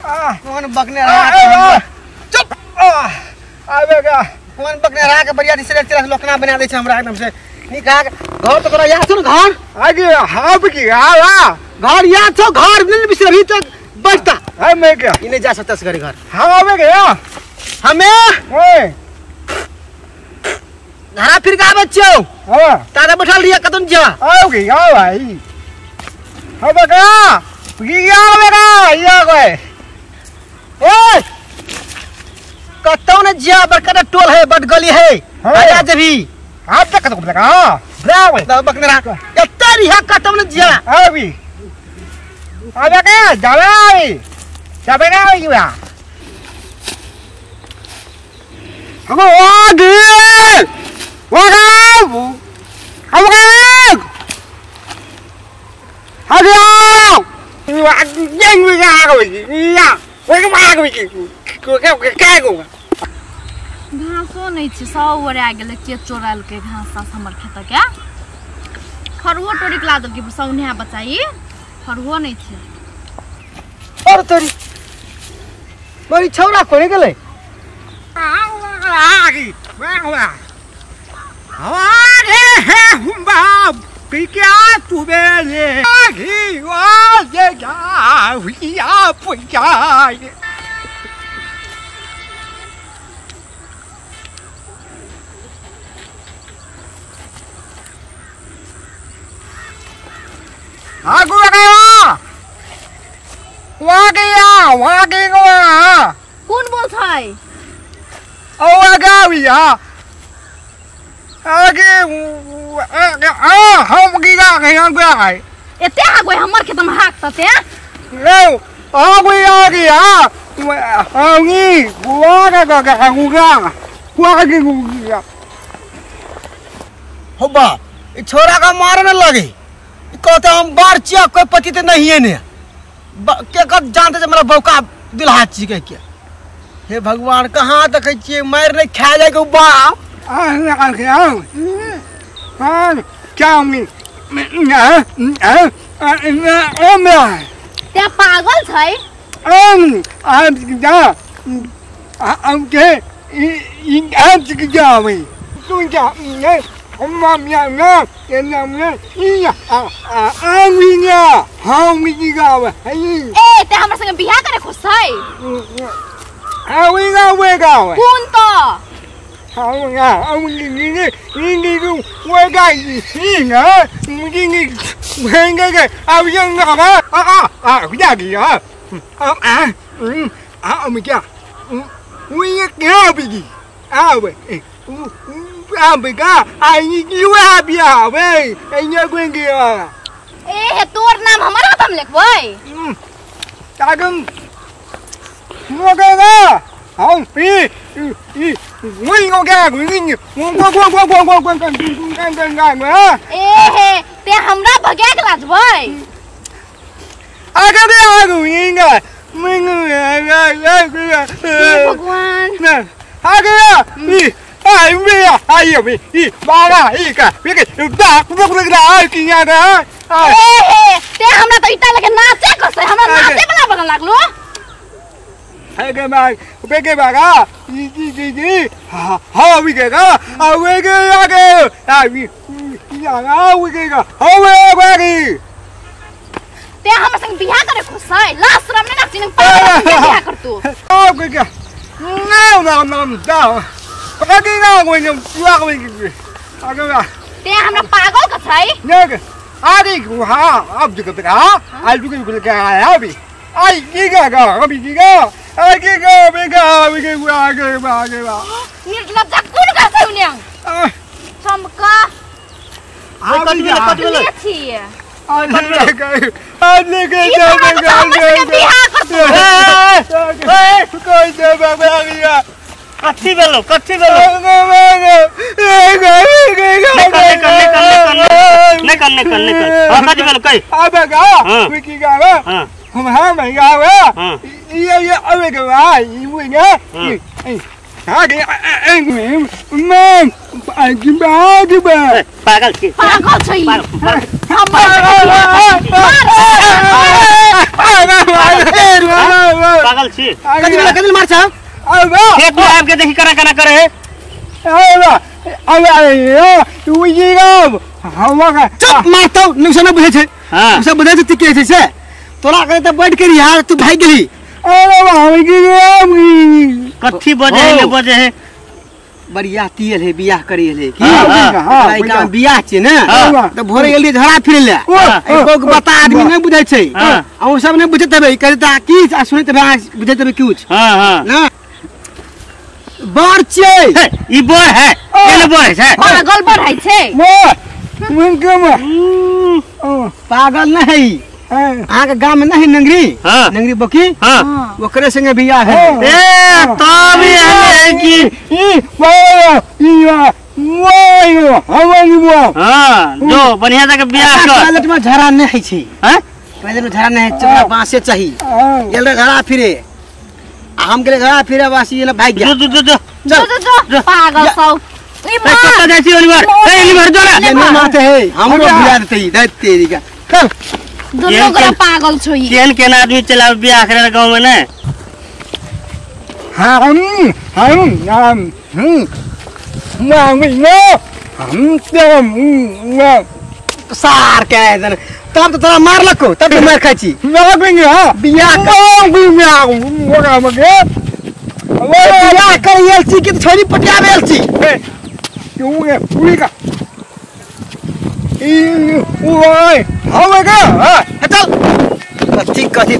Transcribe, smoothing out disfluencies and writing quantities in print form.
कौन बकने रहा चुप आबेगा कौन बकने रहा के बढ़िया दिसरे तेरा लोकना बना दे छ हमरा एकदम से निका घर तो करा या सुन घर आगे हाब की आवा घर या छो घर दिन बिसरे भी तक बचता है मैं क्या इने जा सकता से घर हम आबेगा हमें ओए धारा फिर का बच्चो हां तारा बैठल रिया कतन जा आओगे आओ भाई आबेगा ये आबेगा ये कोई ओए कतौ न जा बड़का टोल है बड़ गली है आया जभी आप तक तो लगा ब्राव दा बकने रहा एत्ता रिहा कतौ न जा आबी आबेगा जाबेगा या हम आगे वागाव आगे nhanh với ga rồi nha với cái ma của cái của घासो नहीं छ सब ओरे आ गेल के चोराल के घास सास हमर खेत क्या खरहो टोरी के लादल के सौन्या बचाई खरहो नहीं छ और तोरी बड़ी छौरा कोने गेलै आगी वाह आगे है हम बाप क्या तू बेले आगी वाह ये क्या हुआ पुया आगु लगाया वहाँ गया कौन बोल छै ओ आगाविया आगे हम गिरा गया गया एते आ गई हमर खेत में हाक तते ले आ गया आंगी गुआ का गुआ के गुआ हो बा ई छोरा का मारे न लगे कहते हम बार चिया कोई पति ते नहीं है ने के कब जानते जे मेरा बौका दुल्हा छी के क्या हे भगवान कहां देखे छी मार नहीं खा जाए के बा क्या मैं ते पागल छै हम के आज के जावे तू क्या हम ना ये नाम ने ये आमिया हम की गावे ए ते हमर संगे बियाह करे खुश छै आवेगा गावे कौन तो हम ni वेगा ना मुझे नहीं वेंगे के अब ये ना क्या किया हम क्या we क्या भी आवे आबेगा आई क्यों आ बिया बे एने कोन गया ए हे तोर नाम हमरा हम लिखबै तागम मोगेगा हम पी वही हो गया गुनी वो ए हे ते हमरा भगा के लाजबै आगे दे आगुइंगा भगवान आगे ai mẹ ai hiểu mày đi ba ra đi cả biết cái ta không được là ai kia nha ए हे ते हमरा त इटा लगे नाचे कसै हमरा नाचे वाला बगल लागलो ai cái mày biết cái bà cả gì ha biết cái cả biết cái ai biết ya biết cái cả biết cái ते हमरा संग बियाह करे खुसै लास्ट रम ने नाचिन पागल बियाह करतू cái nào đâu cái nào người nhầm chưa cái ते हमरा पागल क छै nhớ cái ai cũng ha अब जो cái hả ai cũng cái ai bị ai cái bị ai cái ba निर्लज्जा कोन का छै उन्यां चमका कट गेलै छी आज के बियाह करतू कोई दे बाबा गया कच्ची बेलो नहीं करने और कच्ची बेलो कई आबेगा विकी गावे हम हां मैं गावे ये अबेगा भाई ये आगे मैं पागल छी पागल छै ई। पागल छी कदी मार छ खेत में आके देखी करा करा करे है चुप मारतौ निसन बुझे छै हां सब बुझे छै के छै से तोरा करे त बैठ के यार तू भाग गेली कथी बजे है ने बजे है बढ़िया तियल है बियाह करी है की हाँ, लड़का में बियाह छै ने हाँ। त भोरे गेली झड़ा फिरे ले एको के बता आदमी नहीं बुझे छै हाँ। आ सब नहीं बुझे तबे कहता की सुने तबे बुझे तबे कुछ हां हां ना बार छै ई बोर है केने बोर है पागल बढ़ाइ छै। पागल नहीं अहाँ के गांव में नहीं नंगरी हाँ। नंगरी बकी हां ओकरे संगे बियाह है ए तब है कि हां जो बढ़िया तक बियाह कर टॉयलेट में झड़ा नहीं छै हैं टॉयलेट में झड़ा नहीं चला बांसे चाहिए गेल झड़ा फिरे आ हम गेले झड़ा फिरे वासी ये भाग गया जो जो पागल सब ई पता मार जाती ओलिवर ए ओलिवर जो ना ये नहीं मारते है हमरो बियाह देते दैत तेरी का चल दोनों गोरा पागल छै ई। केन आदमी चला बियाह करे गांव में ने सार के तब तो तोरा मार लको तब तो मार खाई छी बियाह कर एल छी कि छोरी पटियावे एल छी चल कथी कथी